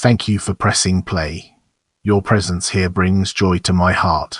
Thank you for pressing play. Your presence here brings joy to my heart.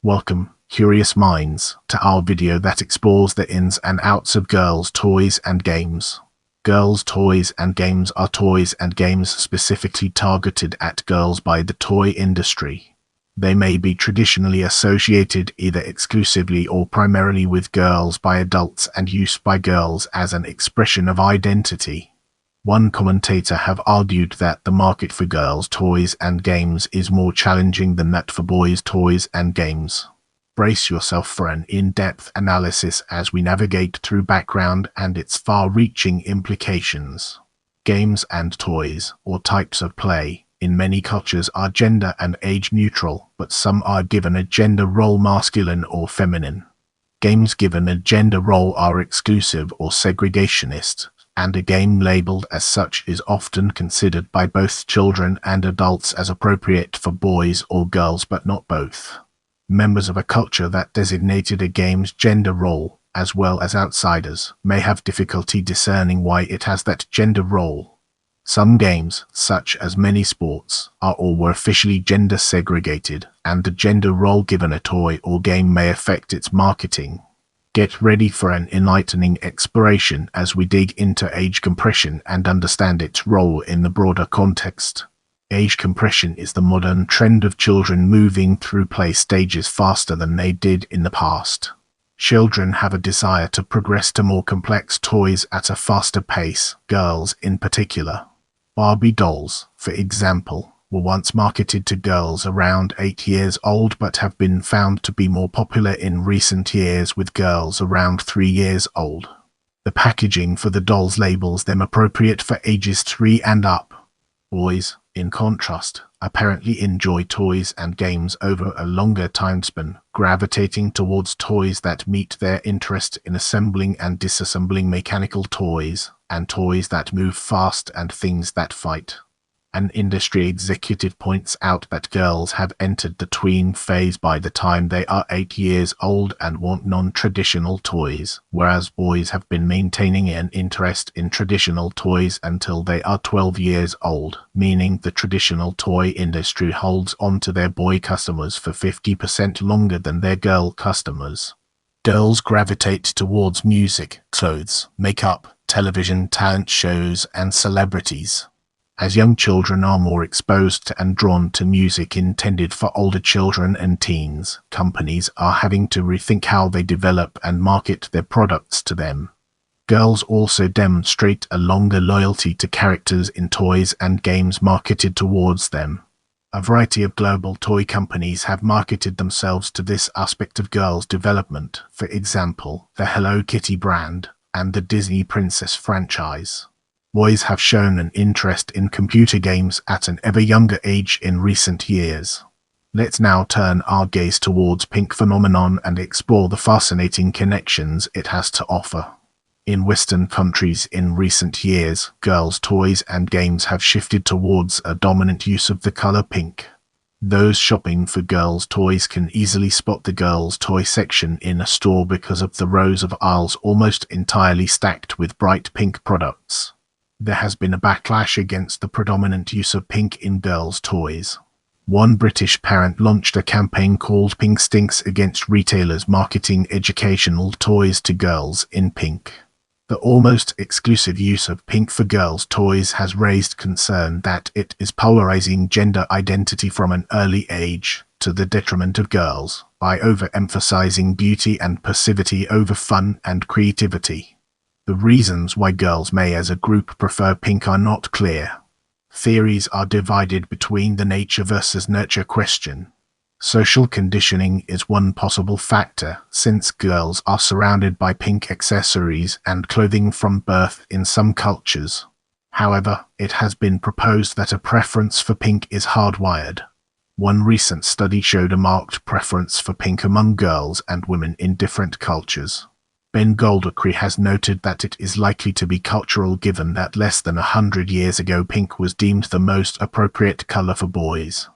Welcome, curious minds, to our video that explores the ins and outs of girls' toys and games. Girls' toys and games are toys and games specifically targeted at girls by the toy industry. They may be traditionally associated either exclusively or primarily with girls by adults and used by girls as an expression of identity. One commentator have argued that the market for girls' toys and games is more challenging than that for boys' toys and games. Brace yourself for an in-depth analysis as we navigate through background and its far-reaching implications. Games and toys, or types of play, in many cultures are gender and age neutral, but some are given a gender role, masculine or feminine. Games given a gender role are exclusive or segregationist, and a game labeled as such is often considered by both children and adults as appropriate for boys or girls, but not both. Members of a culture that designated a game's gender role, as well as outsiders, may have difficulty discerning why it has that gender role. Some games, such as many sports, are or were officially gender segregated, and the gender role given a toy or game may affect its marketing. Get ready for an enlightening exploration as we dig into age compression and understand its role in the broader context. Age compression is the modern trend of children moving through play stages faster than they did in the past. Children have a desire to progress to more complex toys at a faster pace, girls in particular. Barbie dolls, for example, were once marketed to girls around 8 years old but have been found to be more popular in recent years with girls around 3 years old. The packaging for the dolls labels them appropriate for ages 3 and up. Boys, in contrast, apparently enjoy toys and games over a longer time span, gravitating towards toys that meet their interest in assembling and disassembling mechanical toys, and toys that move fast and things that fight. An industry executive points out that girls have entered the tween phase by the time they are 8 years old and want non-traditional toys, whereas boys have been maintaining an interest in traditional toys until they are 12 years old, meaning the traditional toy industry holds on to their boy customers for 50% longer than their girl customers. Girls gravitate towards music, clothes, makeup, television, talent shows, and celebrities. As young children are more exposed to and drawn to music intended for older children and teens, companies are having to rethink how they develop and market their products to them. Girls also demonstrate a longer loyalty to characters in toys and games marketed towards them. A variety of global toy companies have marketed themselves to this aspect of girls' development, for example, the Hello Kitty brand and the Disney Princess franchise. Boys have shown an interest in computer games at an ever younger age in recent years. Let's now turn our gaze towards pink phenomenon and explore the fascinating connections it has to offer. In Western countries in recent years, girls' toys and games have shifted towards a dominant use of the color pink. Those shopping for girls' toys can easily spot the girls' toy section in a store because of the rows of aisles almost entirely stacked with bright pink products. There has been a backlash against the predominant use of pink in girls' toys. One British parent launched a campaign called Pink Stinks against retailers marketing educational toys to girls in pink. The almost exclusive use of pink for girls' toys has raised concern that it is polarizing gender identity from an early age, to the detriment of girls, by overemphasizing beauty and passivity over fun and creativity. The reasons why girls may as a group prefer pink are not clear. Theories are divided between the nature versus nurture question. Social conditioning is one possible factor, since girls are surrounded by pink accessories and clothing from birth in some cultures. However, it has been proposed that a preference for pink is hardwired. One recent study showed a marked preference for pink among girls and women in different cultures. Ben Goldacre has noted that it is likely to be cultural given that less than 100 years ago pink was deemed the most appropriate color for boys.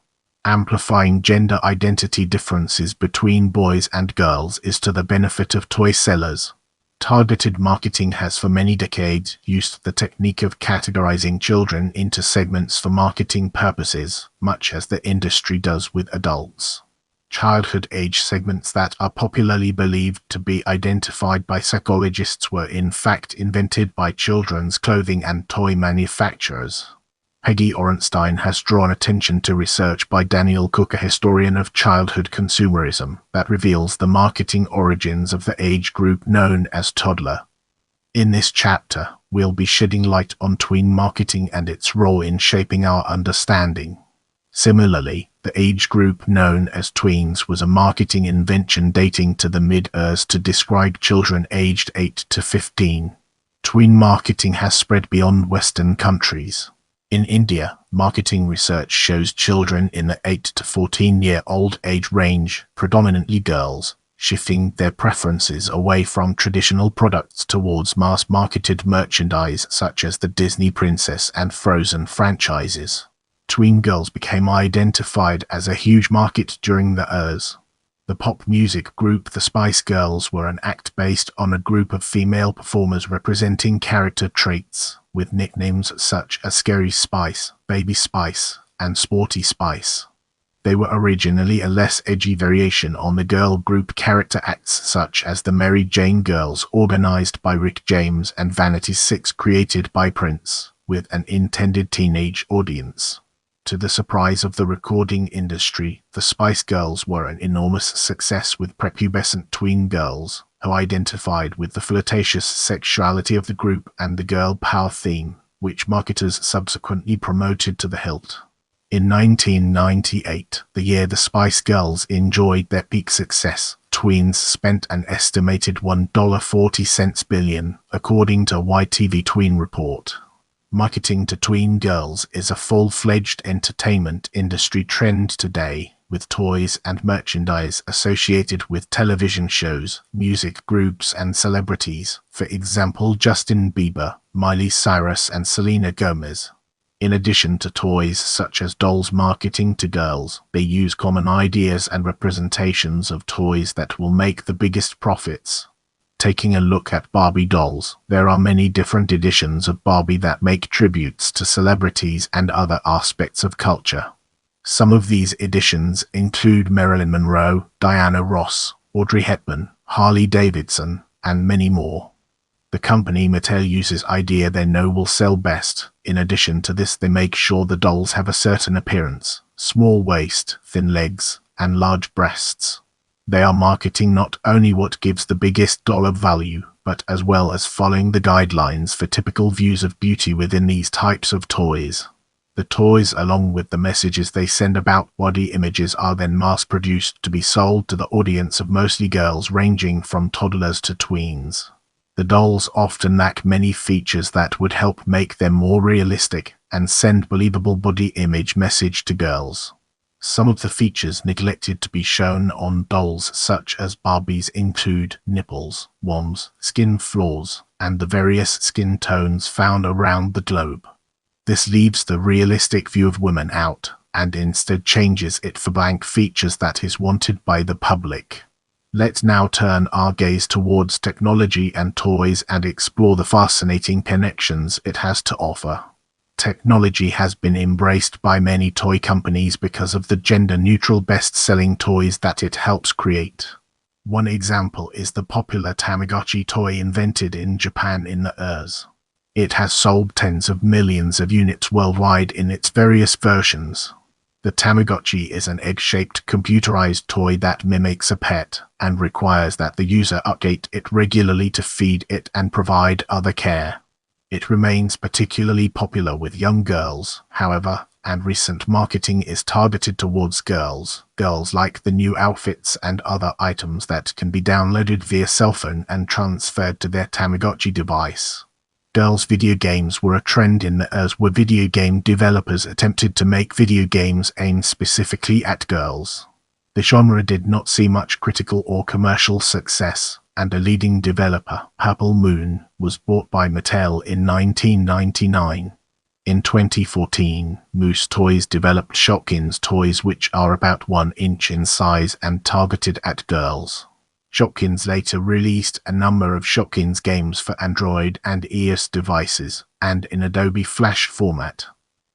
Amplifying gender identity differences between boys and girls is to the benefit of toy sellers. Targeted marketing has for many decades used the technique of categorizing children into segments for marketing purposes, much as the industry does with adults. Childhood age segments that are popularly believed to be identified by psychologists were in fact invented by children's clothing and toy manufacturers. Peggy Orenstein has drawn attention to research by Daniel Cook, a historian of childhood consumerism, that reveals the marketing origins of the age group known as toddler. In this chapter, we'll be shedding light on tween marketing and its role in shaping our understanding. Similarly, the age group known as tweens was a marketing invention dating to the mid-years to describe children aged 8 to 15. Tween marketing has spread beyond Western countries. In India, marketing research shows children in the 8 to 14-year-old age range, predominantly girls, shifting their preferences away from traditional products towards mass-marketed merchandise such as the Disney Princess and Frozen franchises. Tween girls became identified as a huge market during the years. The pop music group The Spice Girls were an act based on a group of female performers representing character traits, with nicknames such as Scary Spice, Baby Spice, and Sporty Spice. They were originally a less edgy variation on the girl group character acts such as the Mary Jane Girls, organized by Rick James, and Vanity 6, created by Prince, with an intended teenage audience. To the surprise of the recording industry, the Spice Girls were an enormous success with prepubescent tween girls, who identified with the flirtatious sexuality of the group and the girl power theme, which marketers subsequently promoted to the hilt. In 1998, the year the Spice Girls enjoyed their peak success, tweens spent an estimated $1.40 billion, according to YTV Tween Report. Marketing to tween girls is a full-fledged entertainment industry trend today, with toys and merchandise associated with television shows, music groups, and celebrities, for example Justin Bieber, Miley Cyrus, and Selena Gomez. In addition to toys such as dolls marketing to girls, they use common ideas and representations of toys that will make the biggest profits. Taking a look at Barbie dolls, there are many different editions of Barbie that make tributes to celebrities and other aspects of culture. Some of these editions include Marilyn Monroe, Diana Ross, Audrey Hepburn, Harley Davidson, and many more. The company Mattel uses idea they know will sell best. In addition to this, they make sure the dolls have a certain appearance: small waist, thin legs, and large breasts. They are marketing not only what gives the biggest dollar value, but as well as following the guidelines for typical views of beauty within these types of toys. The toys, along with the messages they send about body images, are then mass-produced to be sold to the audience of mostly girls ranging from toddlers to tweens. The dolls often lack many features that would help make them more realistic and send believable body image message to girls. Some of the features neglected to be shown on dolls such as Barbies include nipples, wombs, skin flaws, and the various skin tones found around the globe. This leaves the realistic view of women out, and instead changes it for blank features that is wanted by the public. Let's now turn our gaze towards technology and toys and explore the fascinating connections it has to offer. Technology has been embraced by many toy companies because of the gender-neutral best-selling toys that it helps create. One example is the popular Tamagotchi toy invented in Japan in the years. It has sold tens of millions of units worldwide in its various versions. The Tamagotchi is an egg-shaped computerized toy that mimics a pet and requires that the user update it regularly to feed it and provide other care. It remains particularly popular with young girls, however, and recent marketing is targeted towards girls. Girls like the new outfits and other items that can be downloaded via cell phone and transferred to their Tamagotchi device. Girls' video games were a trend in the years where video game developers attempted to make video games aimed specifically at girls. The genre did not see much critical or commercial success, and a leading developer, Purple Moon, was bought by Mattel in 1999. In 2014, Moose Toys developed Shopkins toys, which are about 1 inch in size and targeted at girls. Shopkins later released a number of Shopkins games for Android and iOS devices, and in Adobe Flash format.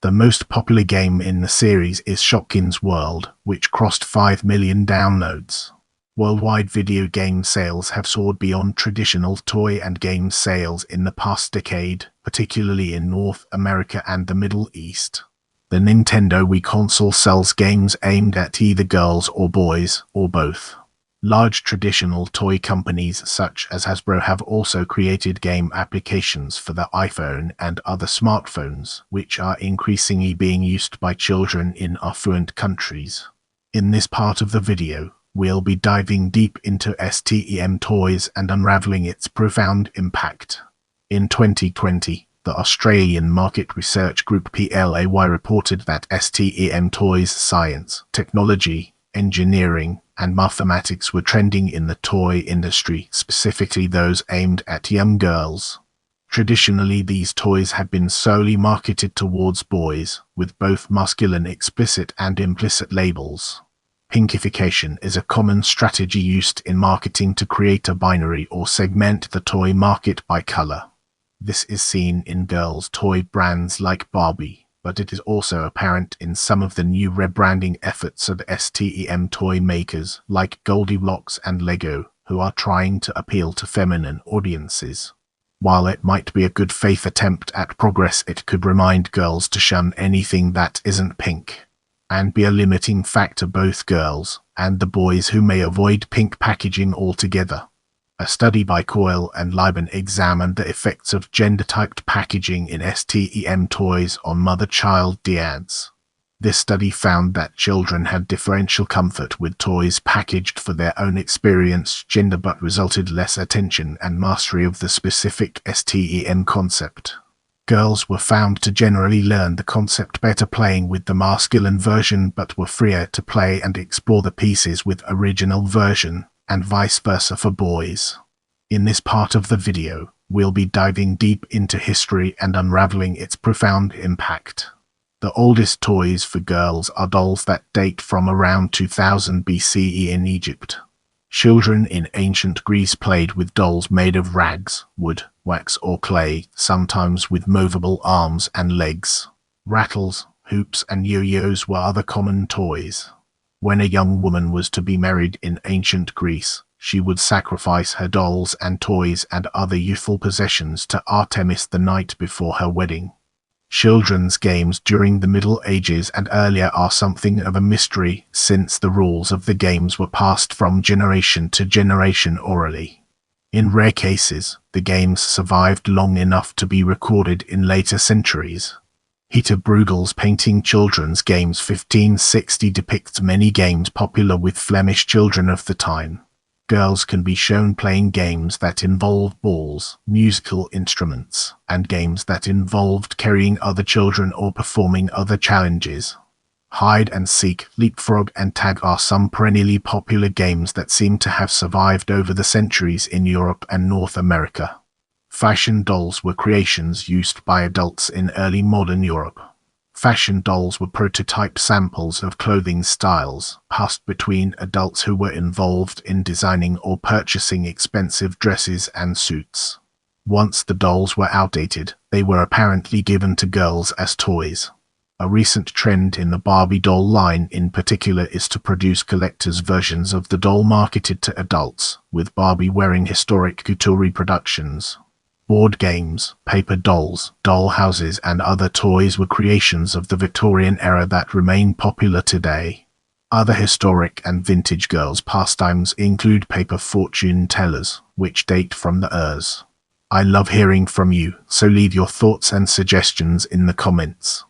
The most popular game in the series is Shopkins World, which crossed 5 million downloads. Worldwide video game sales have soared beyond traditional toy and game sales in the past decade, particularly in North America and the Middle East. The Nintendo Wii console sells games aimed at either girls or boys, or both. Large traditional toy companies such as Hasbro have also created game applications for the iPhone and other smartphones, which are increasingly being used by children in affluent countries. In this part of the video, we'll be diving deep into STEM toys and unraveling its profound impact. In 2020, the Australian market research group PLAY reported that STEM toys, science, technology, engineering, and mathematics were trending in the toy industry, specifically those aimed at young girls. Traditionally, these toys had been solely marketed towards boys, with both masculine explicit and implicit labels. Pinkification is a common strategy used in marketing to create a binary or segment the toy market by color. This is seen in girls' toy brands like Barbie, but it is also apparent in some of the new rebranding efforts of STEM toy makers like Goldilocks and Lego, who are trying to appeal to feminine audiences. While it might be a good faith attempt at progress, it could remind girls to shun anything that isn't pink, and be a limiting factor both girls and the boys who may avoid pink packaging altogether. A study by Coyle and Lieben examined the effects of gender-typed packaging in STEM toys on mother-child dyads. This study found that children had differential comfort with toys packaged for their own experienced gender, but resulted less attention and mastery of the specific STEM concept. Girls were found to generally learn the concept better playing with the masculine version, but were freer to play and explore the pieces with original version, and vice versa for boys. In this part of the video, we'll be diving deep into history and unraveling its profound impact. The oldest toys for girls are dolls that date from around 2000 BCE in Egypt. Children in ancient Greece played with dolls made of rags, wood, wax or clay, sometimes with movable arms and legs. Rattles, hoops and yo-yos were other common toys. When a young woman was to be married in ancient Greece, she would sacrifice her dolls and toys and other youthful possessions to Artemis the night before her wedding. Children's games during the Middle Ages and earlier are something of a mystery, since the rules of the games were passed from generation to generation orally. In rare cases, the games survived long enough to be recorded in later centuries. Peter Bruegel's painting Children's Games 1560 depicts many games popular with Flemish children of the time. Girls can be shown playing games that involve balls, musical instruments, and games that involved carrying other children or performing other challenges. Hide and seek, leapfrog, and tag are some perennially popular games that seem to have survived over the centuries in Europe and North America. Fashion dolls were creations used by adults in early modern Europe. Fashion dolls were prototype samples of clothing styles, passed between adults who were involved in designing or purchasing expensive dresses and suits. Once the dolls were outdated, they were apparently given to girls as toys. A recent trend in the Barbie doll line in particular is to produce collector's versions of the doll marketed to adults, with Barbie wearing historic couture reproductions. Board games, paper dolls, doll houses and other toys were creations of the Victorian era that remain popular today. Other historic and vintage girls' pastimes include paper fortune tellers, which date from the Urs. I love hearing from you, so leave your thoughts and suggestions in the comments.